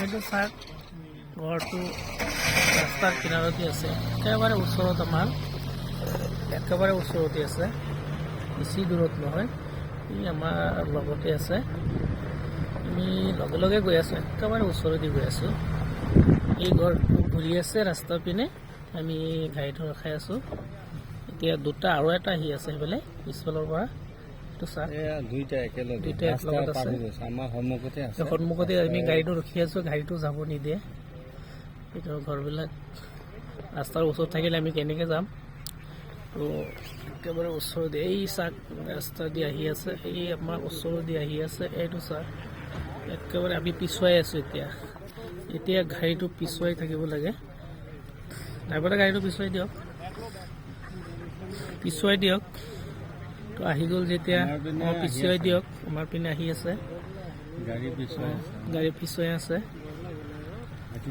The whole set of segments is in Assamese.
এইটো চাওক ঘৰটো ৰাস্তাৰ কিনাৰতে আছে, একেবাৰে ওচৰত আমাৰ, একেবাৰে ওচৰতে আছে, বেছি দূৰত নহয়। ই আমাৰ লগতে আছে, আমি লগে লগে গৈ আছোঁ, একেবাৰে ওচৰতে গৈ আছোঁ। এই ঘৰটো ঘূৰি আছে ৰাস্তাৰ পিনে, আমি গাড়ীটো ৰখাই আছোঁ। এতিয়া দুটা আৰু এটা আহি আছে সেইফালে পিছফালৰ পৰা। দুইটা একেলগে আছে, আমাৰ সন্মুখতে আমি গাড়ীটো ৰখি আছোঁ, গাড়ীটো যাব নিদিয়ে। এইটো ঘৰবিলাক ৰাস্তাৰ ওচৰত থাকিলে আমি কেনেকৈ যাম? তো একেবাৰে ওচৰতে এই চাক ৰাস্তা দি আহি আছে, এই আমাৰ ওচৰত দি আহি আছে, এইটো চাক একেবাৰে আমি পিছুৱাই আছোঁ। এতিয়া গাড়ীটো পিছুৱাই থাকিব লাগে। ড্ৰাইভাৰে গাড়ীটো পিছুৱাই দিয়ক। তো আহি গ'ল যেতিয়া, পিছুৱাই দিয়ক। আমাৰ পিনে আহি আছে, গাড়ী পিছুৱাই আছে।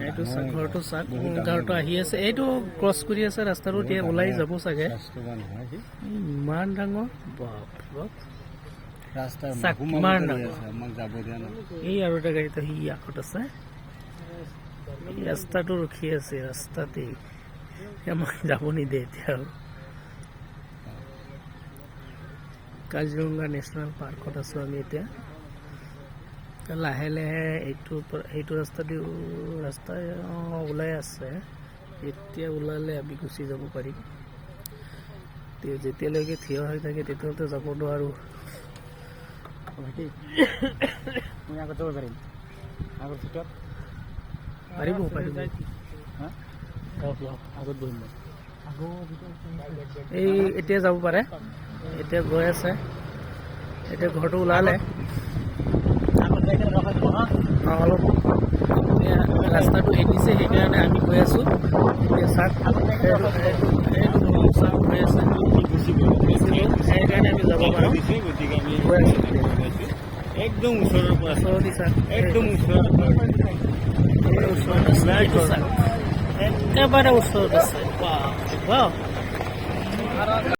এইটো চাক ঘৰটো চাক, ঘৰটো আহি আছে, এইটো ক্ৰছ কৰি আছে ৰাস্তাটো, এতিয়া ওলাই যাব চাগে। ইমান ডাঙৰ ইমান ডাঙৰ। এই আৰু এটা গাড়ীটো সি আগত আছে, এই ৰাস্তাটো ৰখি আছে, ৰাস্তাতেই আমাক যাব নিদিয়ে। এতিয়া আৰু কাজিৰঙা নেশ্যনেল পাৰ্কত আছোঁ আমি এতিয়া। লাহে লাহে এইটো ৰাস্তা ওলাই আছে। এতিয়া ওলালে আমি গুচি যাব পাৰিম। যেতিয়ালৈকে থিয় হৈ থাকে তেতিয়ালৈকে যাব নোৱাৰোঁ। পাৰিব এই এতিয়া যাব পাৰে, এতিয়া গৈ আছে, এতিয়া ঘৰটো ওলালে অলপ, এতিয়া ৰাস্তাটো এৰিছে, সেইকাৰণে আমি গৈ আছোঁ। এতিয়া চাক গৈ আছে, সেইকাৰণে আমি যাব পাৰোঁ, গৈ আছোঁ। একদম ওচৰৰ পৰা চাক, একদম ওচৰত একেবাৰে ওচৰত আছে।